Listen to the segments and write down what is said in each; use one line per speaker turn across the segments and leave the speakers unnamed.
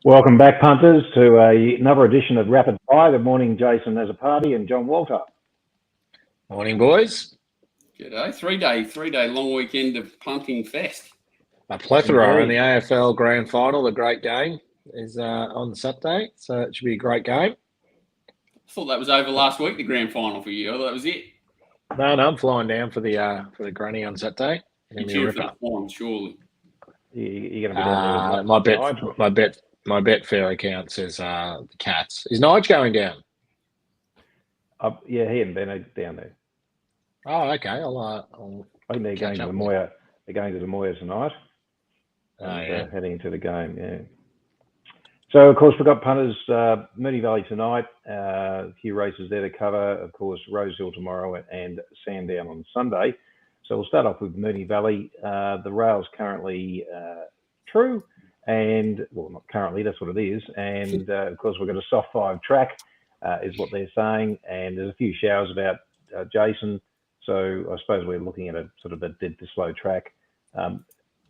Welcome back, punters, to another edition of Rapid Fire. Good morning, Jason as a party and John Walter.
Morning, boys.
G'day. Three-day long weekend of punting fest.
A plethora in
Indeed.
the AFL Grand Final. The great game is on Saturday, so it should be a great game.
I thought that was over last week, the grand final for you. I thought that was it.
No, I'm flying down for the granny on Saturday.
You cheer for the Swans, surely.
You're going to be down
there. My bet fair account says the Cats. Is Nige going down?
Yeah, he and Ben are down there.
Oh, okay.
I think they're going to the Moir. They're going to the Moir tonight. Heading into the game. Yeah. So of course we've got punters Moonee Valley tonight. A few races there to cover. Of course Rosehill tomorrow and Sandown on Sunday. So we'll start off with Moonee Valley. The rail's currently true. And, well, not currently, that's what it is. And, of course, we've got a soft 5 track, is what they're saying. And there's a few showers about Jason. So I suppose we're looking at a sort of a dead to slow track.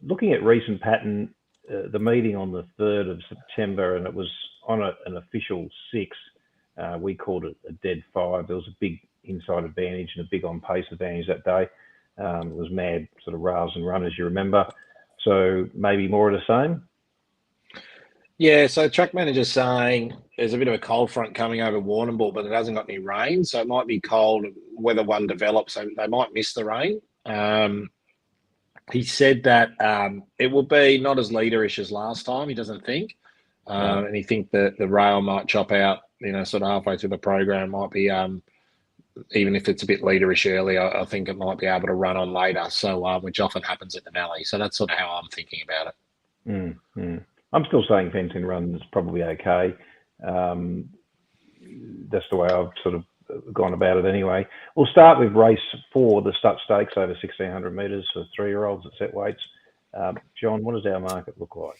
Looking at recent pattern, the meeting on the 3rd of September, and it was on an official 6. We called it a dead 5. There was a big inside advantage and a big on-pace advantage that day. It was mad sort of rails and runners, you remember. So maybe more of the same.
Yeah, so track manager's saying there's a bit of a cold front coming over Warrnambool, but it hasn't got any rain, so it might be cold. Weather one develops, so they might miss the rain. He said that it will be not as leaderish as last time, he doesn't think. And he thinks that the rail might chop out, sort of halfway through the program, might be, even if it's a bit leaderish early, I think it might be able to run on later, so which often happens at the Valley. So that's sort of how I'm thinking about it.
Mm-hmm. I'm still saying fencing runs probably okay. That's the way I've sort of gone about it anyway. We'll start with race 4, the Stutt Stakes over 1,600 metres for 3-year-olds at set weights. John, what does our market look like?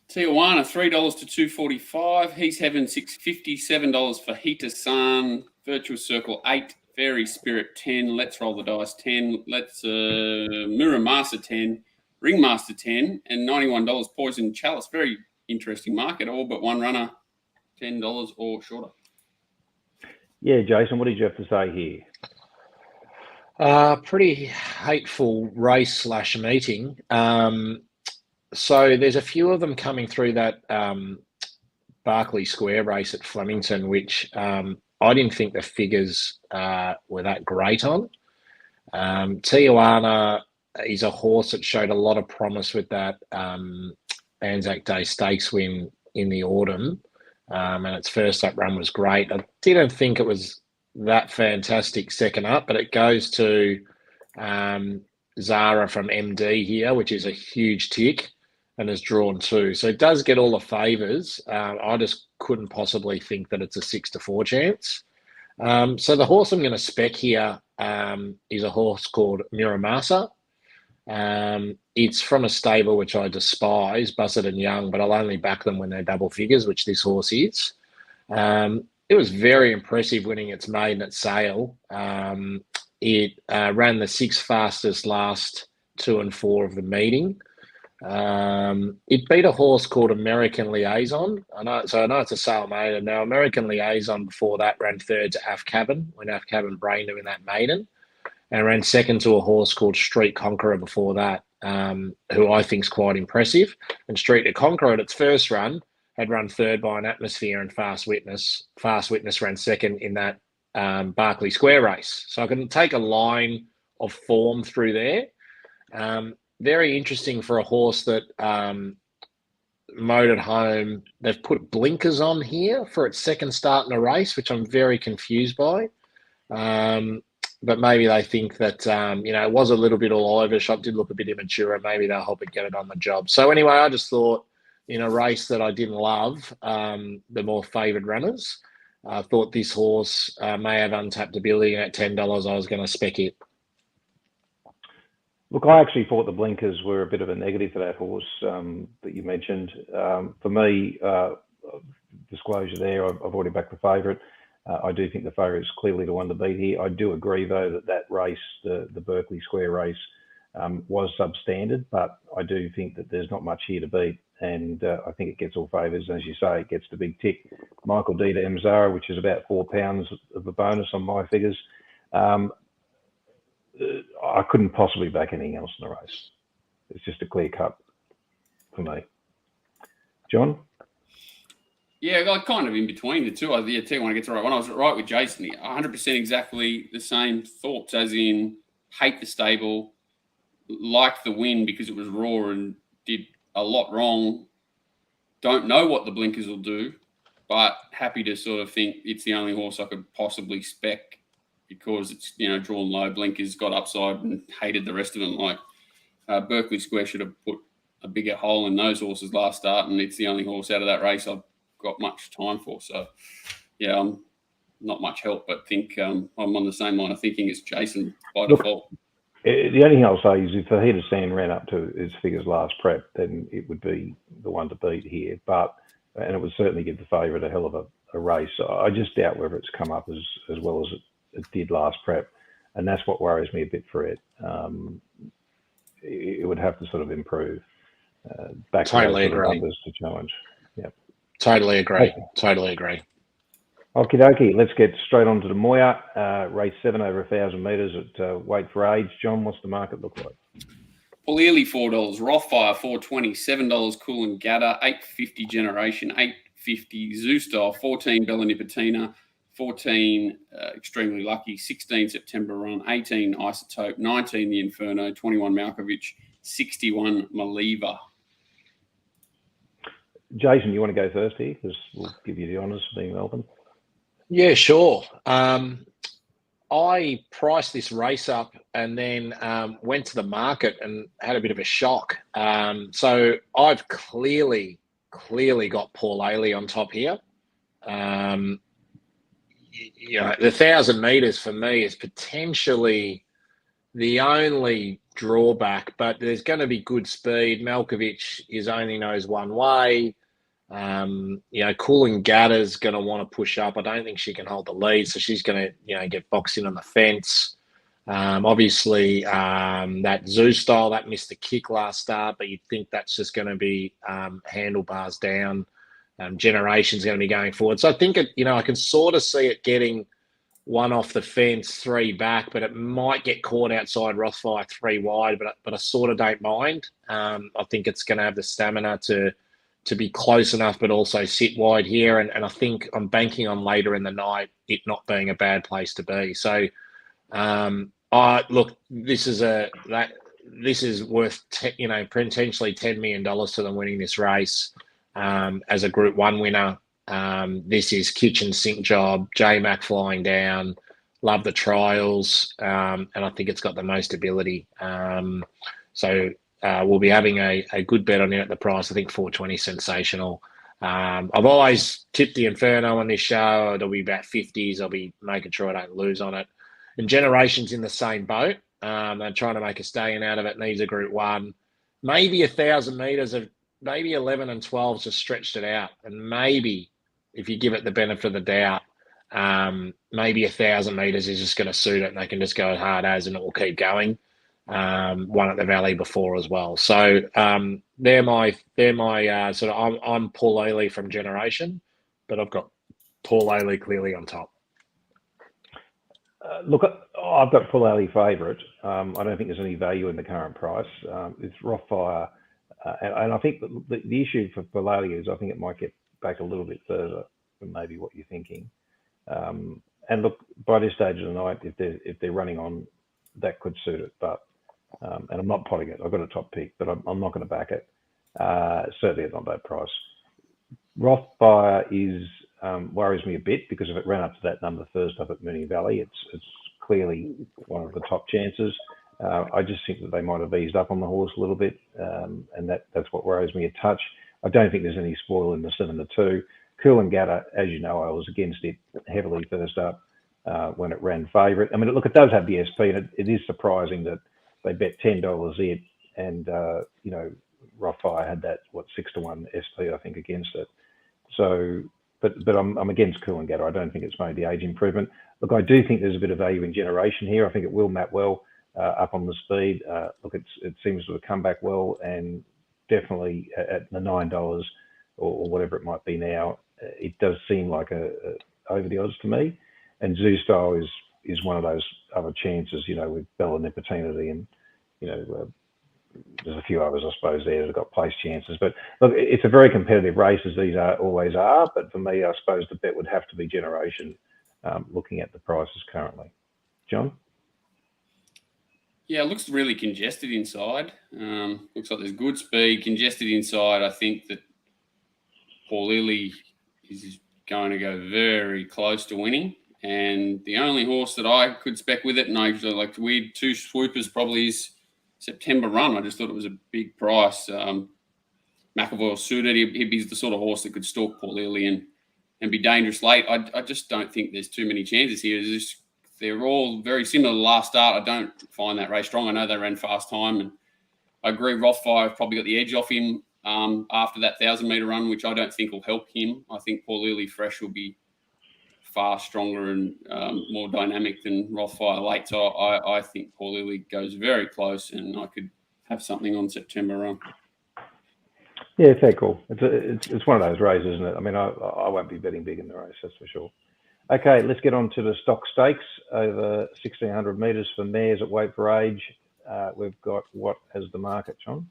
Tijuana, $3 to $2.45. He's having $6.50, $7 for Hita San. Virtual Circle 8. Fairy Spirit 10. Let's Roll the Dice 10. Let's Mirror Master 10. Ringmaster 10 and $91 Poison Chalice. Very interesting market. All but one runner, $10 or shorter. Yeah,
Jason, what did you have to say here?
Pretty hateful race / meeting. So there's a few of them coming through that Berkeley Square race at Flemington, which I didn't think the figures were that great on. Tijuana is a horse that showed a lot of promise with that Anzac Day Stakes win in the autumn. And its first up run was great. I didn't think it was that fantastic second up, but it goes to Zara from MD here, which is a huge tick and has drawn 2. So it does get all the favours. I just couldn't possibly think that it's a 6-4 chance. So the horse I'm going to spec here is a horse called Miramasa. It's from a stable which I despise, Bussett and Young, but I'll only back them when they're double figures, which this horse is. It was very impressive winning its maiden at Sale. It ran the 6th fastest last 2 and 4 of the meeting. It beat a horse called American Liaison. I know it's a Sale maiden. Now, American Liaison before that ran 3rd to Af Cabin when Af Cabin brained him in that maiden. And ran 2nd to a horse called Street Conqueror before that, who I think is quite impressive. And Street Conqueror at its first run had run 3rd by an Atmosphere and Fast Witness. Fast Witness ran 2nd in that Berkeley Square race. So I can take a line of form through there. Very interesting for a horse that mowed at home. They've put blinkers on here for its second start in a race, which I'm very confused by. But maybe they think that, it was a little bit all over the shop, did look a bit immature, and maybe they'll help it get it on the job. So anyway, I just thought in a race that I didn't love, the more favoured runners, I thought this horse may have untapped ability, and at $10 I was going to spec it.
Look, I actually thought the blinkers were a bit of a negative for that horse that you mentioned. For me, disclosure there, I've already backed the favourite. I do think the favourite is clearly the one to beat here. I do agree, though, that race, the Berkeley Square race, was substandard, but I do think that there's not much here to beat, and I think it gets all favours. As you say, it gets the big tick. Michael D to Mzara, which is about £4 of a bonus on my figures. I couldn't possibly back anything else in the race. It's just a clear cut for me. John?
Yeah, like kind of in between the two. I tell you when I get to the right one. I was right with Jason here. 100% exactly the same thoughts, as in hate the stable, like the win because it was raw and did a lot wrong. Don't know what the blinkers will do, but happy to sort of think it's the only horse I could possibly spec because it's, drawn low. Blinkers got upside and hated the rest of them. Like Berkeley Square should have put a bigger hole in those horses last start, and it's the only horse out of that race I've got much time for. So, yeah, I'm not much help, but think I'm on the same line of thinking as Jason by default.
The only thing I'll say is if the Heat of Sand ran up to its figures last prep, then it would be the one to beat here. And it would certainly give the favourite a hell of a race. I just doubt whether it's come up as well as it did last prep. And that's what worries me a bit for it. It would have to sort of improve.
Totally agree.
To challenge. Yeah.
Totally agree. Totally agree.
Okie dokie, let's get straight on to the Moir. Race 7 over 1,000 metres at weight for age. John, what's the market look like?
Ely $4, Rothfire $4.20, $7 Cool and Gatter, $8.50 Generation, $8.50 Zoo Style, $14 Bella Nipotina, $14 Extremely Lucky, $16 September Run, $18 Isotope, $19 The Inferno, $21 Malkovich, $61 Maliva.
Jason, you want to go first here? Because we'll give you the honours for being Melbourne.
Yeah, sure. I priced this race up and then went to the market and had a bit of a shock. So I've clearly got Paul Ailey on top here. The 1,000 metres for me is potentially the only drawback, but there's going to be good speed. Malkovich only knows one way. Cool and Gatter's going to want to push up. I don't think she can hold the lead, so she's going to, get boxed in on the fence. Obviously, that Zoo Style, that missed the kick last start, but you'd think that's just going to be handlebars down. Generation's going to be going forward. So I think, I can sort of see it getting one off the fence, 3 back, but it might get caught outside Rothfire 3 wide, but I sort of don't mind. I think it's going to have the stamina to be close enough, but also sit wide here. And I think I'm banking on later in the night, it not being a bad place to be. So, look, this is worth, potentially $10 million to them winning this race as a Group 1 winner. This is kitchen sink job, J-Mac flying down, love the trials, and I think it's got the most ability. We'll be having a good bet on it at the price. I think $4.20 sensational. I've always tipped the Inferno on this show. It'll be about 50s. I'll be making sure I don't lose on it. And Generation's in the same boat. They're trying to make a stay-in out of it. Needs a Group 1. Maybe 1,000 metres of maybe 11 and 12 just stretched it out. And maybe if you give it the benefit of the doubt, maybe 1,000 metres is just going to suit it and they can just go as hard as and it will keep going. One at the Valley before as well. So they're my sort of, I'm Paul Ailey from Generation, but I've got Paul Ailey clearly on top.
Look, I've got Paul Ailey favourite. I don't think there's any value in the current price. It's Rothfire. And I think the issue for Paul Ailey is I think it might get back a little bit further than maybe what you're thinking. And look, by this stage of the night, if they're running on, that could suit it. But and I'm not potting it. I've got a top pick, but I'm not going to back it. Certainly at not that price. Rothfire worries me a bit because if it ran up to that number first up at Moonee Valley, it's clearly one of the top chances. I just think that they might have eased up on the horse a little bit, and that's what worries me a touch. I don't think there's any spoil in the 7-2. Cool and Gatter, as you know, I was against it heavily first up when it ran favourite. I mean, look, it does have the SP, and it is surprising that they bet $10 it, and Rothfire had that 6-1 SP, I think, against it. So, but I'm against Cool and Gatter. I don't think it's made the age improvement. Look, I do think there's a bit of value in Generation here. I think it will map well. up on the speed. Look, it seems to have come back well, and definitely at the $9 or whatever it might be now, it does seem like a over the odds to me. And Zoo Style is one of those other chances, with Bella Nipotina and, there's a few others, I suppose, there that have got place chances. But look, it's a very competitive race, as these always are. But for me, I suppose the bet would have to be Generation, looking at the prices currently. John?
Yeah, it looks really congested inside. Looks like there's good speed. Congested inside, I think that Paul Lilly is going to go very close to winning. And the only horse that I could spec with it, and I like the weird two swoopers, probably is September Run. I just thought it was a big price. McEvoy suited. He'd be the sort of horse that could stalk Paul Lilly and be dangerous late. I just don't think there's too many chances here. They're all very similar to the last start. I don't find that race strong. I know they ran fast time, and I agree Rothfire probably got the edge off him after that 1,000-metre run, which I don't think will help him. I think Paul Lilly Fresh will be far stronger and more dynamic than Rothfire late. So I think Paul Lilly goes very close, and I could have something on September Run.
Yeah, fair call. It's one of those races, isn't it? I mean, I won't be betting big in the race, that's for sure. Okay, let's get on to the Stutt Stakes over 1,600 metres for mares at weight for age. We've got what as the market, John?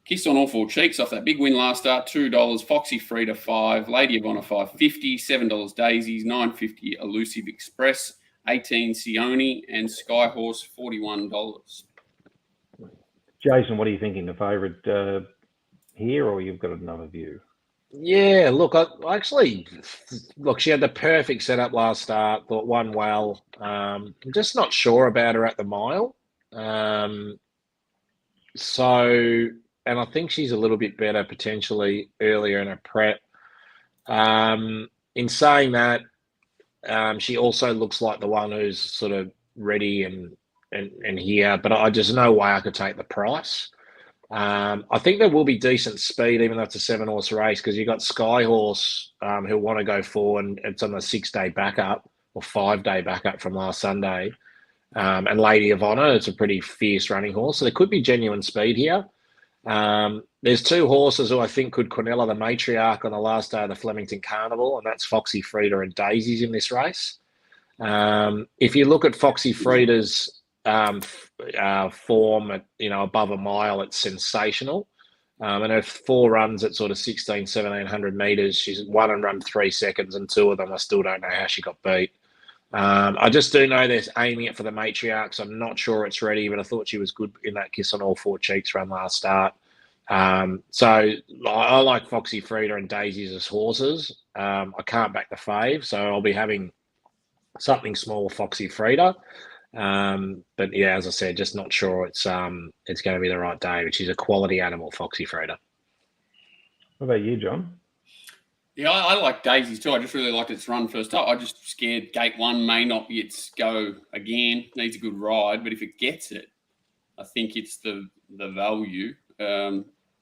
Kiss on All Four Cheeks off that big win last start, $2. Foxy Frida $5, Lady of Honor $5.50, $7 Daisies, $9.50 Elusive Express, $18 Sione, and Skyhorse $41.
Jason, what are you thinking? The favourite here, or you've got another view?
Yeah, look, I actually, she had the perfect setup last start, thought won well. I'm just not sure about her at the mile. And I think she's a little bit better potentially earlier in her prep. In saying that, she also looks like the one who's sort of ready and here, but I just no way I could take the price. I think there will be decent speed, even though it's a 7-horse race, because you've got Skyhorse who'll want to go forward, and it's on a 6-day backup or 5-day backup from last Sunday. And Lady of Honor, it's a pretty fierce running horse. So there could be genuine speed here. There's two horses who I think could Quinella the matriarch on the last day of the Flemington Carnival, and that's Foxy Frida and Daisies in this race. If you look at Foxy Frida's form at above a mile, it's sensational, and her 4 runs at sort of 1,700 meters, she's won and run 3 seconds, and 2 of them I still don't know how she got beat. I just do know they're aiming it for the matriarch, so I'm not sure it's ready, but I thought she was good in that Kiss on All Four Cheeks run last start. So I like Foxy Frida and Daisies as horses. I can't back the fave, so I'll be having something small Foxy Frida. But yeah, as I said, just not sure it's going to be the right day, but she's a quality animal, Foxy Frida.
What about you, John?
Yeah, I like Daisies too. I just really liked its run first up. I just scared Gate 1 may not be its go again. Needs a good ride, but if it gets it, I think it's the value.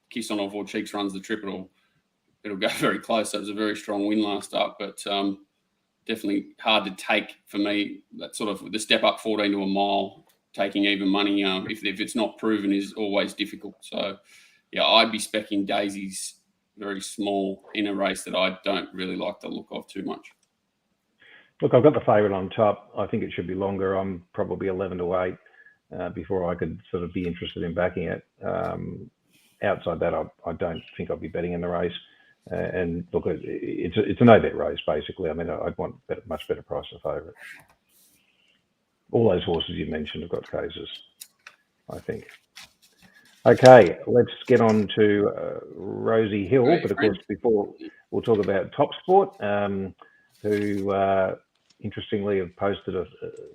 Kiss on All Four Cheeks runs the trip. It'll go very close. That was a very strong win last up, but definitely hard to take for me. That sort of the step up 14 to a mile, taking even money, if it's not proven, is always difficult. So, yeah, I'd be specking Daisies very small in a race that I don't really like the look of too much.
Look, I've got the favourite on top. I think it should be longer. I'm probably 11 to 8 before I could sort of be interested in backing it. Outside that, I don't think I'll be betting in the race. And look, it's a no-bet race, basically. I mean, I'd want much better price than favourite. All those horses you mentioned have got cases, I think. Okay, let's get on to Rosehill. But of course, before we'll talk about Top Sport, who interestingly have posted a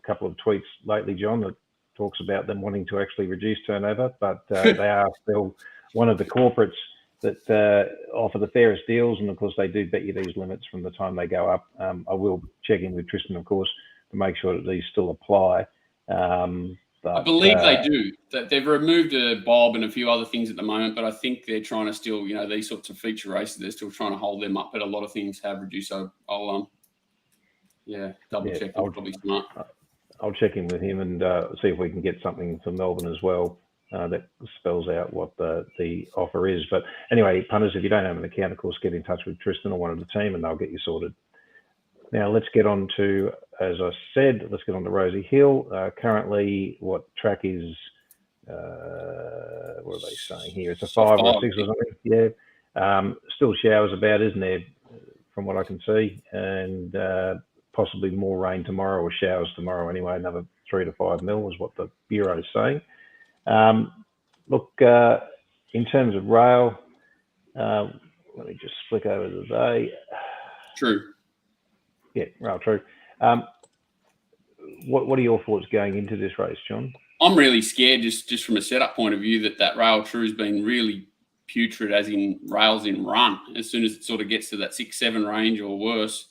couple of tweets lately, John, that talks about them wanting to actually reduce turnover, but they are still one of the corporates that offer the fairest deals, and of course they do bet you these limits from the time they go up. I will check in with Tristan, of course, to make sure that these still apply. But,
I believe they do. They've removed a Bob and a few other things at the moment, but I think they're trying to still, these sorts of feature races, they're still trying to hold them up, but a lot of things have reduced. So I'll double check. That's probably smart.
I'll check in with him and see if we can get something for Melbourne as well that spells out what the offer is. But anyway, punters, if you don't have an account, of course, get in touch with Tristan or one of the team and they'll get you sorted. Now let's get on to, as I said, let's get on to Rosie Hill. Currently, what track is, what are they saying here? It's a 5 or a 6 or something. Yeah. Still showers about, isn't there, from what I can see? And possibly more rain tomorrow, or showers tomorrow anyway. Another 3 to 5 mil is what the Bureau is saying. Look, in terms of rail, let me just flick over to the day.
True.
Yeah, rail true. What are your thoughts going into this race, John?
I'm really scared, just from a setup point of view, that rail true has been really putrid, as in rails in run, as soon as it sort of gets to that 6-7 range or worse.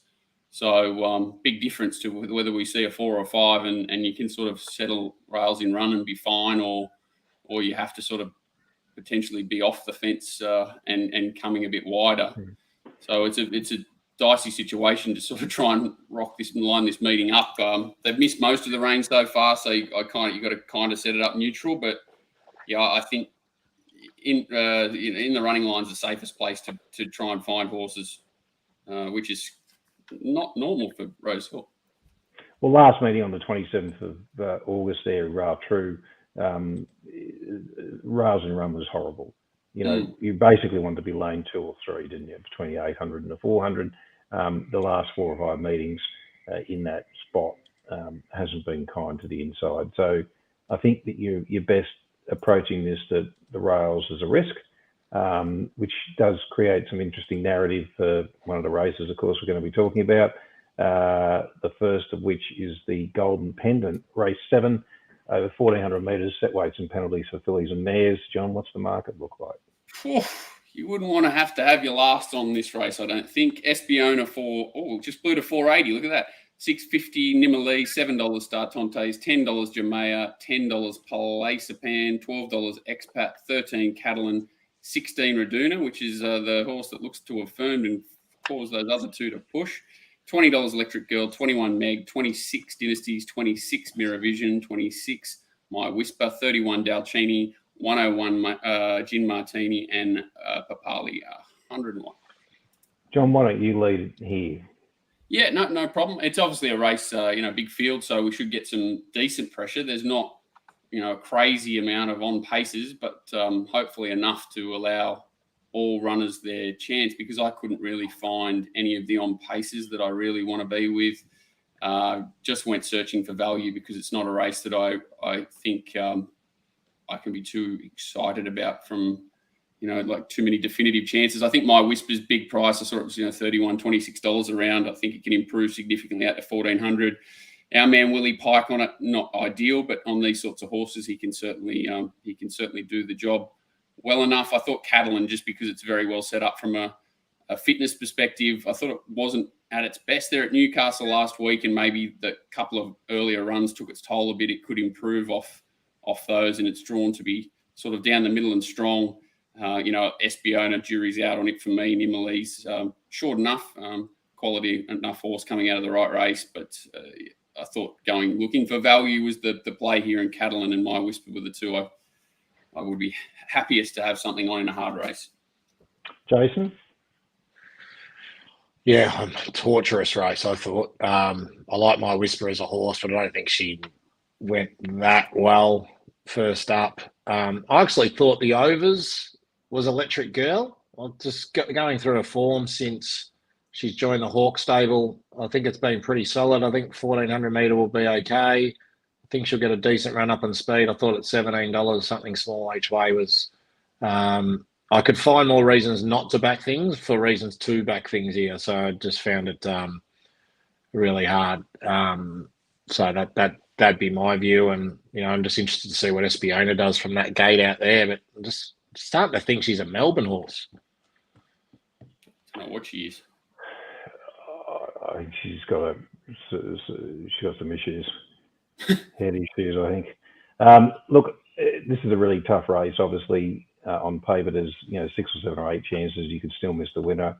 So big difference to whether we see a 4 or 5, and you can sort of settle rails in run and be fine, or you have to sort of potentially be off the fence and coming a bit wider. So it's a dicey situation to sort of try and rock this and line this meeting up. They've missed most of the rain so far, so you got to kind of set it up neutral. But yeah, I think in the running line's the safest place to try and find horses, which is not normal for Rosehill.
Well, last meeting on the 27th of August there, Rail True, rails and run was horrible. You know, you basically wanted to be lane 2 or 3, didn't you, between the 800 and the 400. The last 4 or 5 meetings in that spot hasn't been kind to the inside. So I think that you're best approaching this, that the rails as a risk, which does create some interesting narrative for one of the races, of course, we're going to be talking about. The first of which is the Golden Pendant, race 7, over 1,400 metres, set weights and penalties for fillies and mares. John, what's the market look like?
You wouldn't want to have your last on this race, I don't think. Espiona just blew to 480. Look at that. $6.50 Nimalee, $7 Startontes, $10 Jamea, $10 Palacepan, $12 Expat, $13 Catalan, $16 Raduna, which is the horse that looks to have firmed and caused those other two to push. $20 Electric Girl, 21 Meg, 26 Dynasties, 26 Mirror Vision, 26 My Whisper, 31 Dalcini, 101 Gin Martini, and Papali, 101.
John, why don't you lead here?
Yeah, no problem. It's obviously a race, big field, so we should get some decent pressure. There's not, a crazy amount of on paces, but hopefully enough to allow all runners their chance, because I couldn't really find any of the on paces that I really want to be with. Just went searching for value because it's not a race that I think I can be too excited about from, like too many definitive chances. I think My Whisper's big price, I saw it was, $31, $26 around. I think it can improve significantly out to 1,400. Our man Willie Pike on it, not ideal, but on these sorts of horses, he can certainly do the job well enough. I thought Catalan, just because it's very well set up from a fitness perspective, I thought it wasn't at its best there at Newcastle last week, and maybe the couple of earlier runs took its toll a bit. It could improve off those, and it's drawn to be sort of down the middle and strong. Espiona, jury's out on it for me. Nimalee's short enough, quality enough horse coming out of the right race, but I thought looking for value was the play here, and Catalan and My Whisper were the two I would be happiest to have something on in a hard race.
Jason?
Yeah, torturous race, I thought. I like My Whisper as a horse, but I don't think she went that well first up. I actually thought the overs was Electric Girl. I'm just going through her form since she's joined the Hawk stable. I think it's been pretty solid. I think 1,400 metre will be okay. I think she'll get a decent run up in speed. I thought at $17, something small each way was... I could find more reasons not to back things for reasons to back things here. So I just found it really hard. So that'd be my view. And, I'm just interested to see what Espiona does from that gate out there. But I'm just starting to think she's a Melbourne horse.
I don't know what she is.
I think she's got some issues. Head issues, I think. Look, this is a really tough race. Obviously, on paper, there's 6 or 7 or 8 chances you could still miss the winner.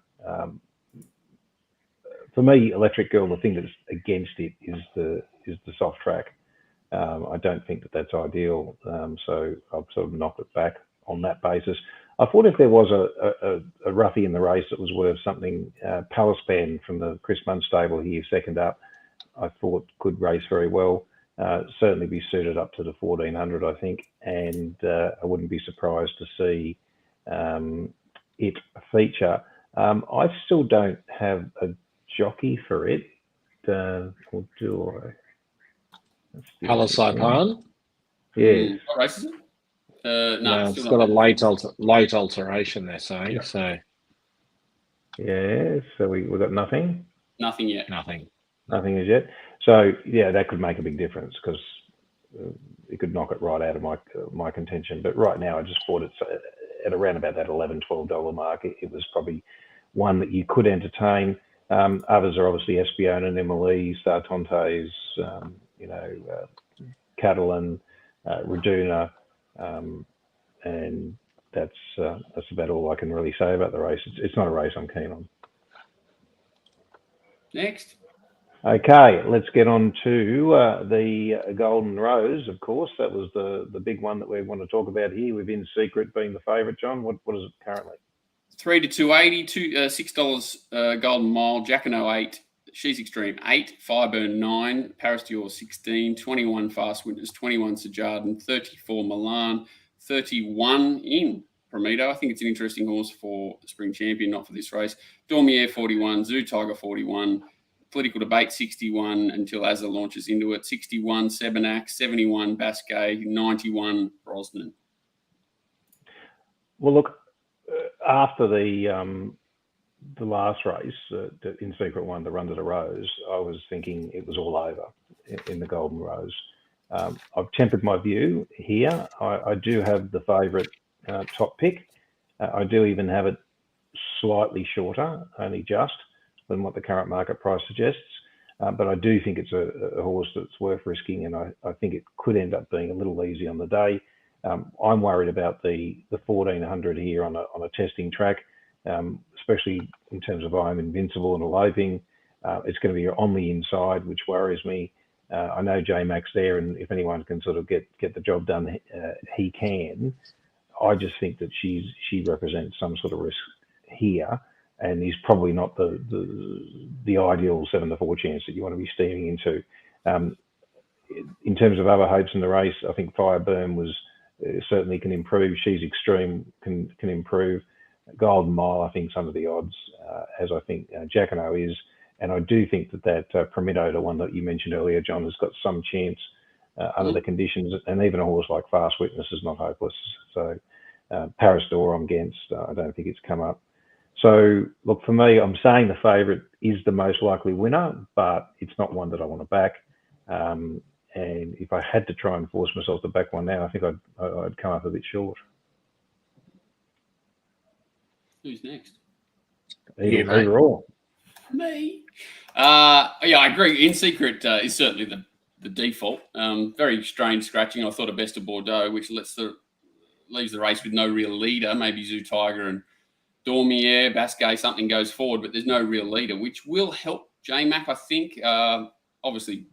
For me, Electric Girl, the thing that's against it is the soft track. I don't think that that's ideal. So I've sort of knocked it back on that basis. I thought if there was a roughie in the race that was worth something, Palispan from the Chris Munn stable here, second up, I thought could race very well. Certainly be suited up to the 1400, I think, and I wouldn't be surprised to see it feature. I still don't have a jockey for it. Or do I?
Palispan?
Yes.
What race is it? No,
it's got a late alteration, they're saying. Yep. So
yeah, so we got nothing.
Nothing yet.
Nothing
as yet. So yeah, that could make a big difference because it could knock it right out of my contention. But right now, I just thought it's at around about that $11, $12 mark. It was probably one that you could entertain. Others are obviously Espion and Emily, Sartontes, Catalan, Raduna, and that's about all I can really say about the race. It's not a race I'm keen on.
Next.
Okay, let's get on to the Golden Rose, of course. That was the big one that we want to talk about here, with In Secret being the favourite. John, what is it currently?
3 to 280, $6 Golden Mile, Jacquino 8, She's Extreme 8, Fireburn 9, Paris Dior 16, 21 Fast Witness, 21 Sajardin, 34 Milan, 31 in Prometo. I think it's an interesting horse for the Spring Champion, not for this race. Dormier 41, Zoo Tiger 41, Political Debate 61 until Azza launches into it, 61 Sebenak, 71 Basquet, 91 Brosnan.
Well, look, after the last race, the In Secret won the Run to the Rose, I was thinking it was all over in the Golden Rose. I've tempered my view here. I do have the favourite top pick. I do even have it slightly shorter, only just, than what the current market price suggests. But I do think it's a horse that's worth risking, and I think it could end up being a little easy on the day. I'm worried about the 1400 here on a testing track, especially in terms of I'm Invincible and Eloping. It's going to be on the inside, which worries me. I know J-Mac's there, and if anyone can sort of get the job done, he can. I just think that she represents some sort of risk here, and is probably not the ideal 7-4 chance that you want to be steaming into. In terms of other hopes in the race, I think Fireburn was certainly can improve. She's Extreme can improve. Golden Mile, I think, some of the odds, as I think Jacquino is. And I do think that Prometo, the one that you mentioned earlier, John, has got some chance under the conditions. And even a horse like Fast Witness is not hopeless. So Paris Door, I'm against. I don't think it's come up. So, look, for me, I'm saying the favourite is the most likely winner, but it's not one that I want to back. And if I had to try and force myself to back one now, I think I'd come up a bit short.
Who's next?
Either or.
Me. Yeah, I agree. In Secret is certainly the default. Very strange scratching. I thought a Best of Bordeaux, which leaves the race with no real leader. Maybe Zoo Tiger and Dormier, Basquet, something goes forward, but there's no real leader, which will help J-Mac, I think. Obviously,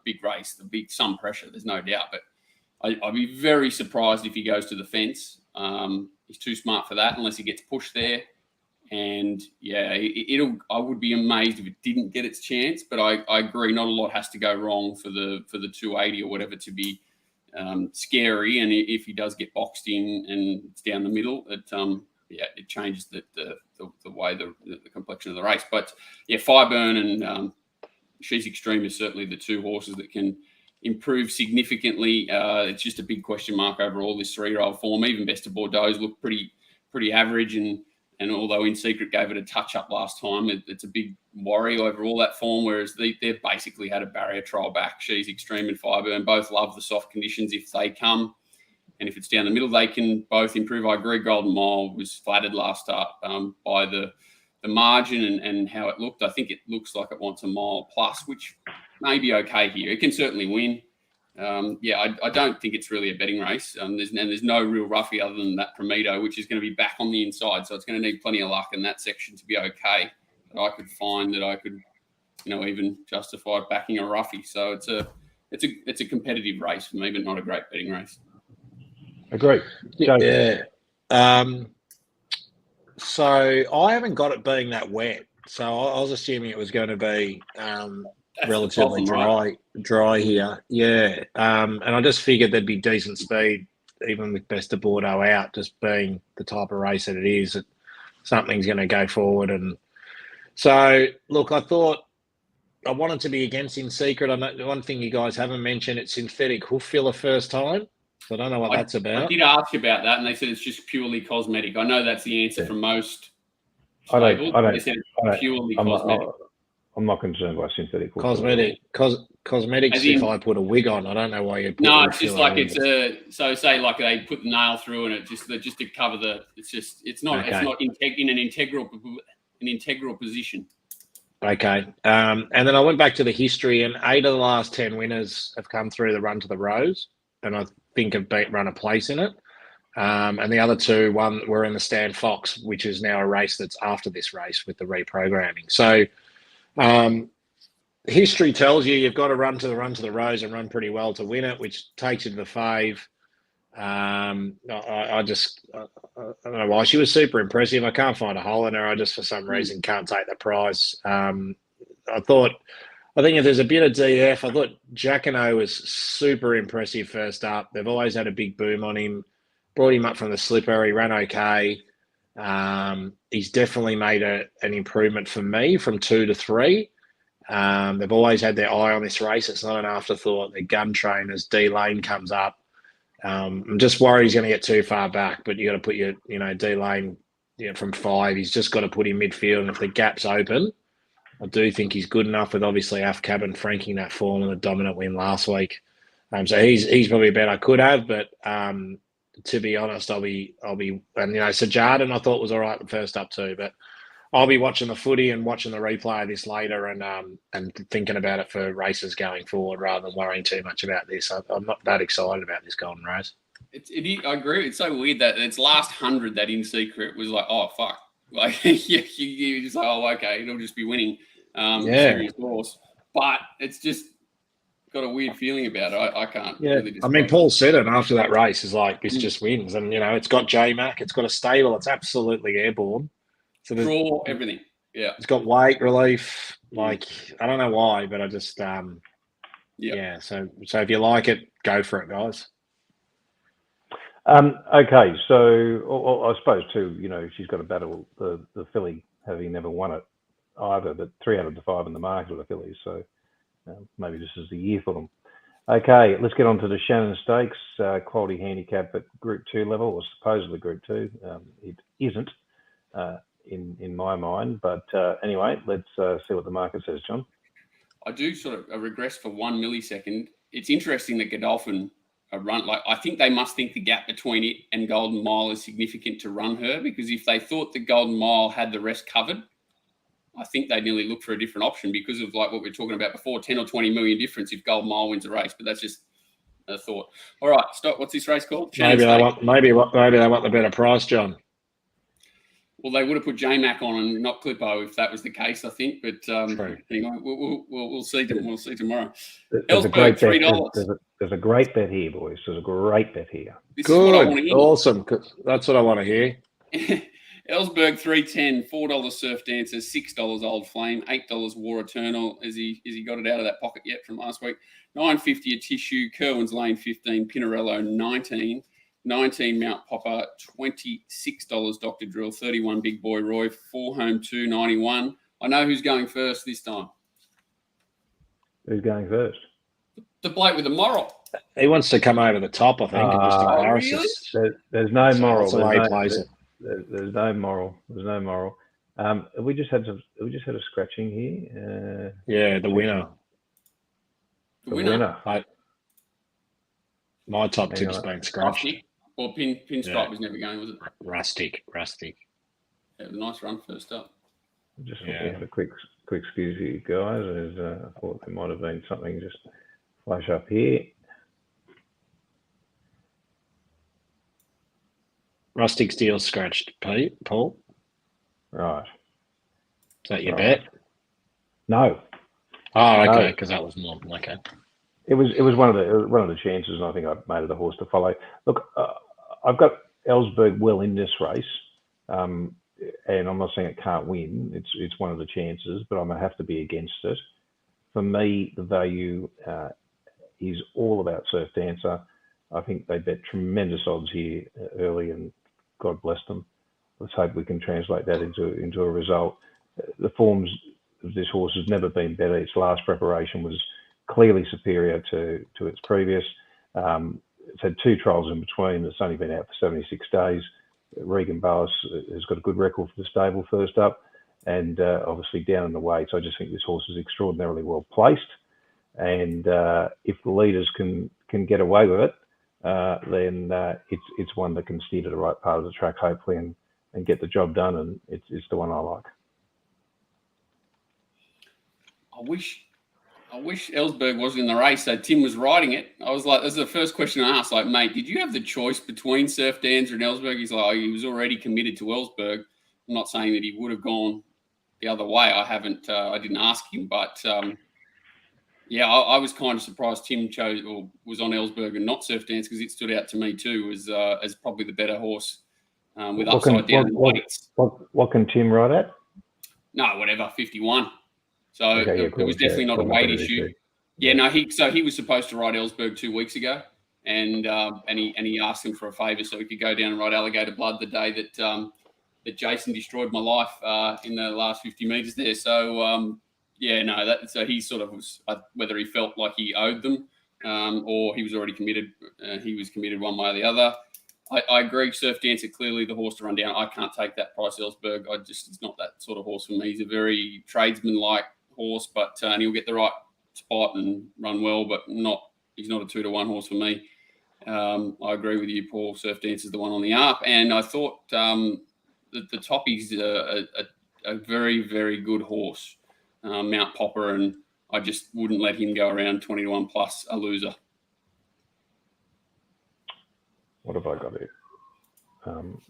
big race, some pressure, there's no doubt, but I'd be very surprised if he goes to the fence. He's too smart for that unless he gets pushed there. And yeah, I would be amazed if it didn't get its chance, but I agree, not a lot has to go wrong for the 280 or whatever to be scary. And if he does get boxed in and it's down the middle, it changes the way the complexion of the race. But yeah, Fireburn and She's Extreme is certainly the two horses that can improve significantly. It's just a big question mark over all this 3-year-old form. Even Best of Bordeaux look pretty average, and although In Secret gave it a touch up last time, it's a big worry over all that form. Whereas they've basically had a barrier trial back. She's Extreme and Fireburn both love the soft conditions if they come. And if it's down the middle, they can both improve. I agree. Golden Mile was flattered last start by the margin and how it looked. I think it looks like it wants a mile plus, which may be okay here. It can certainly win. I don't think it's really a betting race. There's no real roughie other than that Prometo, which is going to be back on the inside. So it's going to need plenty of luck in that section to be okay. But I could find that I could, even justify backing a roughie. So it's it's a competitive race for me, but not a great betting race.
Agree.
Yeah. So I haven't got it being that wet. So I was assuming it was going to be relatively dry here. Yeah. And I just figured there'd be decent speed, even with Best of Bordeaux out, just being the type of race that it is, that something's going to go forward. And so, look, I thought I wanted to be against In Secret. I know one thing you guys haven't mentioned, it's synthetic hoof filler first time. So I don't know what that's about.
I did ask you about that, and they said it's just purely cosmetic. I know that's the answer from most stables. They said it's purely cosmetic.
I'm not concerned by synthetic hoof
cosmetics. If I put a wig on, I don't know why you'd put.
No, it's just like so say like they put the nail through, and it just to cover the. It's not in an integral position.
Okay. And then I went back to the history, and 8 of the last 10 winners have come through the Run to the Rose, and I think have run a place in it. And the other 2, one were in the Stan Fox, which is now a race that's after this race with the reprogramming. So history tells you've got to run to the Rose and run pretty well to win it, which takes you to the fave. I don't know why. She was super impressive. I can't find a hole in her. I just, for some reason, can't take the prize. I think if there's a bit of DF, I thought Jacquino was super impressive first up. They've always had a big boom on him. Brought him up from the slipper. He ran okay. He's definitely made an improvement for me from 2 to 3. They've always had their eye on this race. It's not an afterthought. Their gun trainers, D Lane comes up. I'm just worried he's going to get too far back, but you got to put your, D Lane, from 5. He's just got to put him midfield, and if the gap's open, I do think he's good enough with obviously Af Cabin franking that form and the dominant win last week. So he's probably a bet I could have, but to be honest, I'll be and Sir Jardin I thought was all right the first up too, but I'll be watching the footy and watching the replay of this later and thinking about it for races going forward rather than worrying too much about this. I'm not that excited about this Golden Rose.
I agree. It's so weird that its last 100, that In Secret was like, oh, fuck. Like, you just like, oh, okay, it'll just be winning. Serious horse. But it's just got a weird feeling about it. I can't really
Paul said it after that race is like, it's just wins. And, it's got J-Mac, it's got a stable, it's absolutely airborne. So
draw everything. Yeah.
It's got weight relief. Like, I don't know why, but I just, So if you like it, go for it, guys.
Okay. So I suppose too, she's got to battle the filly, having never won it either, but 3 out of the 5 in the market of the fillies. So maybe this is the year for them. Okay. Let's get on to the Shannon Stakes, quality handicap at Group 2 level, or supposedly Group 2. It isn't. In my mind, but anyway, let's see what the market says, John.
I do sort of regress for 1 millisecond. It's interesting that Godolphin run. Like, I think they must think the gap between it and Golden Mile is significant to run her, because if they thought the Golden Mile had the rest covered, I think they'd nearly look for a different option because of like what we were talking about before, 10 or 20 million difference if Golden Mile wins a race. But that's just a thought. All right, stop. What's this race called?
Maybe they want the better price, John.
Well, they would have put J-Mac on and not Clippo if that was the case, I think. But anyway, we'll see. We'll see tomorrow. Ellsberg, $3.
There's a great bet here, boys. There's a great bet here.
Good, awesome. That's what I want to hear.
Ellsberg, $3.10, $4 Surf Dancer, $6 Old Flame, $8 War Eternal. Has he got it out of that pocket yet from last week? $9.50 a Tissue, Kerwin's Lane, $15, Pinarello, $19. 19 Mount Popper, $26 Dr. Drill, 31 Big Boy Roy, 4 Home 2, 91. I know who's going first this time.
Who's going first?
The bloke with the moral.
He wants to come over the top, I think, and just embarrass us.
There's no moral.
That's the way he plays it.
There's no moral. There's no moral. Have we just had a scratching here?
Yeah, the winner.
The winner.
My top tip's been scratched.
Or Pinstripe was never going, was it?
Rustic.
Yeah, nice run first up.
Just looking at a quick excuse you guys. I thought there might have been something just flash up here.
Rustic Steel scratched, Paul.
Right.
Is that your bet?
No.
Oh, okay, because that was more okay.
It was one of the chances, and I think I made it a horse to follow. Look, I've got Ellsberg well in this race, and I'm not saying it can't win. It's one of the chances, but I'm gonna have to be against it. For me, the value is all about Surf Dancer. I think they bet tremendous odds here early, and God bless them. Let's hope we can translate that into a result. The forms of this horse has never been better. Its last preparation was clearly superior to its previous. It's had 2 trials in between. It's only been out for 76 days. Regan Boas has got a good record for the stable first up, and obviously down in the weights. I just think this horse is extraordinarily well placed, and if the leaders can get away with it, then it's one that can steer to the right part of the track, hopefully, and get the job done. And it's the one I like.
I wish Ellsberg wasn't in the race, so Tim was riding it. I was like, this is the first question I asked, like, mate, did you have the choice between Surf Dancer and Ellsberg? He's like, he was already committed to Ellsberg. I'm not saying that he would have gone the other way. I didn't ask him, but yeah, I was kind of surprised Tim chose or was on Ellsberg and not Surf Dance, because it stood out to me too as probably the better horse with upside down in the weights.
What can Tim ride at?
No, whatever, 51. So
Okay,
it was definitely not a weight issue. Yeah, no, he was supposed to ride Ellsberg 2 weeks ago, and he asked him for a favour so he could go down and ride Alligator Blood the day that Jason destroyed my life in the last 50 metres there. So yeah, no, so he sort of was whether he felt like he owed them or he was already committed. He was committed one way or the other. I agree. Surf Dancer, clearly the horse to run down. I can't take that price, Ellsberg. It's not that sort of horse for me. He's a very tradesman-like horse, but and he'll get the right spot and run well, but he's not a 2-to-1 horse for me. I agree with you, Paul. Surf Dancer is the one on the up, and I thought that the Toppy's a very, very good horse, Mount Popper, and I just wouldn't let him go around 20-to-1 plus a loser.
What have I got here?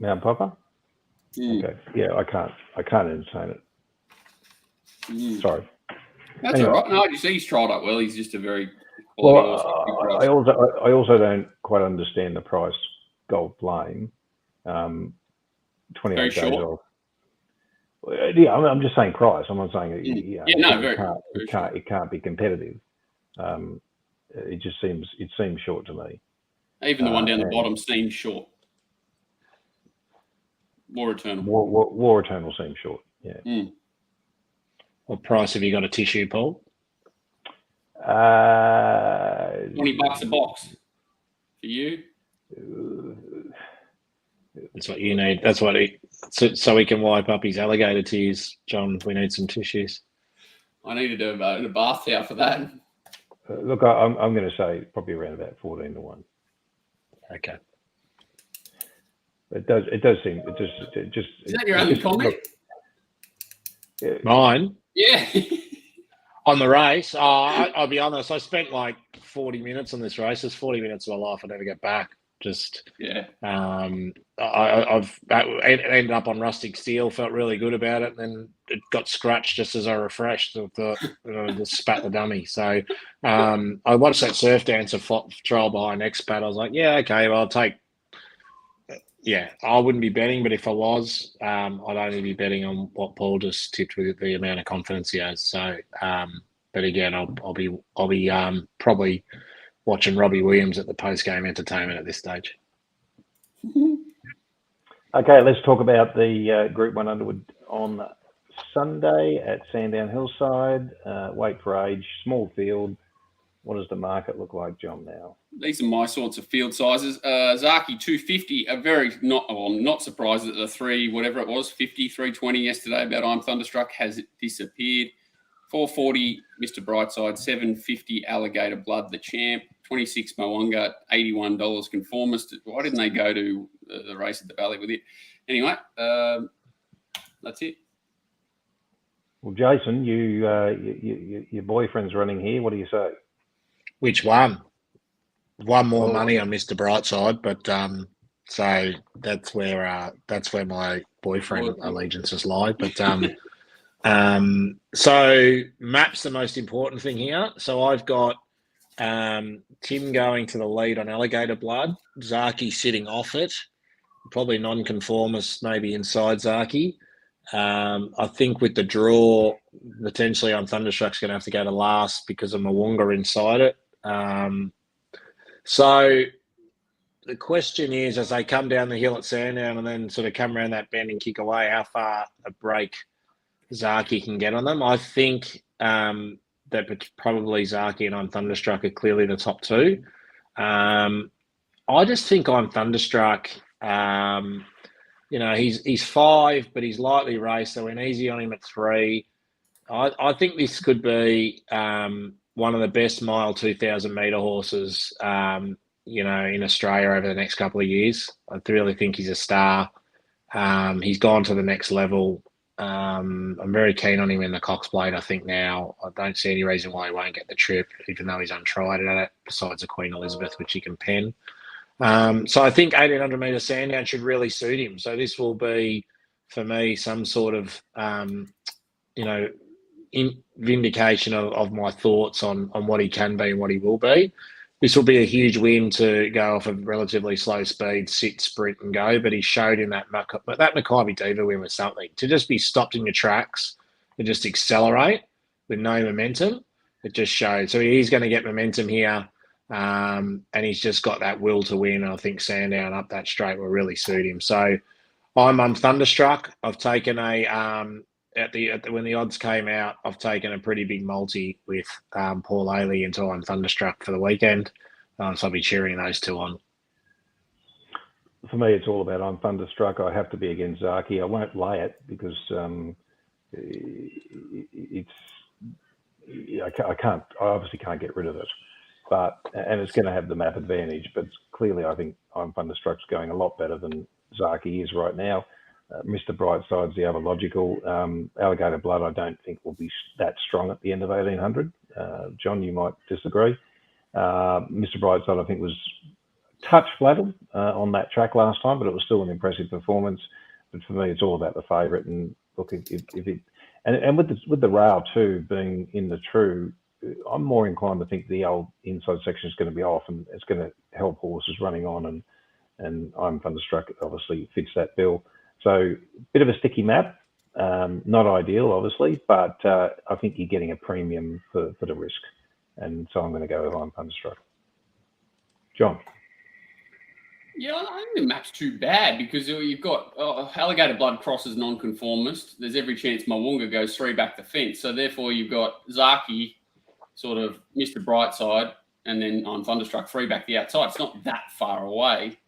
Mount Popper? Okay. Yeah, I can't entertain it. Sorry.
That's all right. No, he's trialled up well. He's just a very
quality horse. I also don't quite understand the price. Gold Flame, 28 days off. Yeah, I'm just saying price. I'm not saying it can't be competitive. It seems short to me.
Even the one down the bottom seems short. War Eternal.
War Eternal seems short. Yeah.
What price have you got a tissue, Paul?
$20 a box for you.
That's what you need. That's what so he can wipe up his alligator tears, John. We need some tissues.
I needed a bath towel for that.
Look, I'm going to say probably around about 14-to-1.
Okay.
It does seem. It just.
Is that your only comment?
Mine.
Yeah.
On the race, I'll be honest. I spent like 40 minutes on this race. It's 40 minutes of my life I never get back. Just
yeah.
I've ended up on Rustic Steel. Felt really good about it, and then it got scratched just as I refreshed. So just spat the dummy. So I watched that Surf Dancer trial behind Expat. I was like, yeah, okay, well, I'll take. Yeah, I wouldn't be betting, but if I was, I'd only be betting on what Paul just tipped with the amount of confidence he has. So, but again, I'll be probably watching Robbie Williams at the post-game entertainment at this stage.
Okay, let's talk about the Group 1 Underwood on Sunday at Sandown Hillside. Weight for age, small field. What does the market look like, John, now?
These are my sorts of field sizes. Zaki 250, I'm not surprised that the 50, 320 yesterday about I'm Thunderstruck has disappeared. 440, Mr. Brightside, 750, Alligator Blood, the champ, 26 Moonga, $81 Conformist. Why didn't they go to the race at the Valley with it? Anyway, that's it.
Well, Jason, your boyfriend's running here. What do you say?
Which one? One more money on Mr. Brightside, but so that's where my boyfriend allegiances lie. But so map's the most important thing here. So I've got Tim going to the lead on Alligator Blood, Zaki sitting off it, probably non-conformist, maybe inside Zaki. I think with the draw, potentially on Thunderstruck's going to have to go to last because of Moonee inside it. So the question is, as they come down the hill at Sandown and then sort of come around that bend and kick away, how far a break Zaki can get on them. I think that probably Zaki and I'm Thunderstruck are clearly the top two. I just think I'm Thunderstruck. He's 5, but he's lightly raced, so we're easy on him at 3. I think this could be one of the best mile 2,000 metre horses, in Australia over the next couple of years. I really think he's a star. He's gone to the next level. I'm very keen on him in the Cox Plate, I think now. I don't see any reason why he won't get the trip, even though he's untried at it, besides a Queen Elizabeth, which he can pen. So I think 1,800 metre Sandown should really suit him. So this will be, for me, some sort of, vindication of my thoughts on what he can be and what he will be. This will be a huge win to go off a relatively slow speed, sit, sprint and go. But he showed in that Maccabi Diva win was something. To just be stopped in your tracks and just accelerate with no momentum, it just showed. So he's going to get momentum here. And he's just got that will to win. I think Sandown up that straight will really suit him. So I'm Thunderstruck. I've taken when the odds came out, I've taken a pretty big multi with Paul Ailey into I'm Thunderstruck for the weekend. So I'll be cheering those two on.
For me, it's all about I'm Thunderstruck. I have to be against Zaki. I won't lay it because I obviously can't get rid of it. And it's going to have the map advantage, but clearly I think I'm Thunderstruck's going a lot better than Zaki is right now. Mr. Brightside's the other logical. Alligator Blood I don't think will be that strong at the end of 1,800. John, you might disagree. Mr. Brightside I think was touch flattered on that track last time, but it was still an impressive performance. But for me, it's all about the favourite. And look, with the rail too being in the true, I'm more inclined to think the old inside section is going to be off, and it's going to help horses running on. And I'm Thunderstruck obviously fits that bill. So bit of a sticky map, not ideal obviously, but I think you're getting a premium for the risk. And so I'm going to go with I'm Thunderstruck. John.
Yeah, I don't think the map's too bad because you've got Alligator Blood crosses non-conformist. There's every chance Moonee goes 3 back the fence. So therefore you've got Zaki, sort of Mr. Brightside, and then I'm Thunderstruck 3 back the outside. It's not that far away.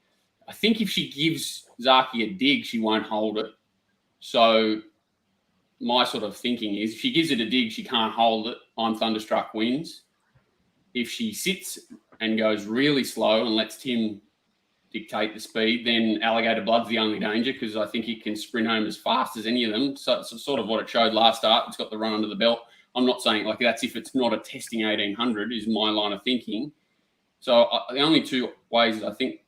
I think if she gives Zaki a dig, she won't hold it. So my sort of thinking is if she gives it a dig, she can't hold it. I'm Thunderstruck wins. If she sits and goes really slow and lets Tim dictate the speed, then Alligator Blood's the only danger because I think he can sprint home as fast as any of them. So it's sort of what it showed last start. It's got the run under the belt. I'm not saying like that's if it's not a testing 1,800 is my line of thinking. So the only two horses I think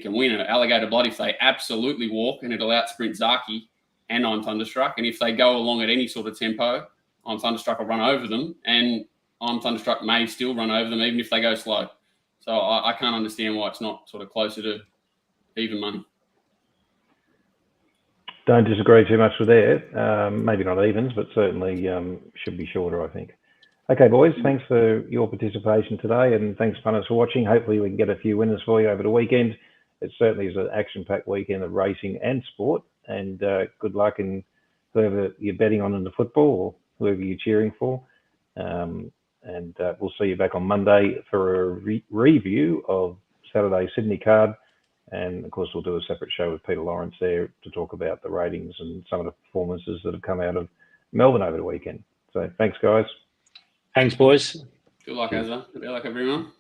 can win are Alligator Blood if they absolutely walk and it'll outsprint Zaki and I'm Thunderstruck. And if they go along at any sort of tempo, I'm Thunderstruck will run over them and I'm Thunderstruck may still run over them even if they go slow. So I can't understand why it's not sort of closer to even money.
Don't disagree too much with that. Maybe not evens, but certainly should be shorter, I think. Okay, boys, thanks for your participation today, and thanks, punters, for watching. Hopefully we can get a few winners for you over the weekend. It certainly is an action-packed weekend of racing and sport, and good luck in whoever you're betting on in the football or whoever you're cheering for. And we'll see you back on Monday for a review of Saturday Sydney card. And, of course, we'll do a separate show with Peter Lawrence there to talk about the ratings and some of the performances that have come out of Melbourne over the weekend. So thanks, guys.
Thanks, boys.
Good luck, Azza. Good luck, everyone.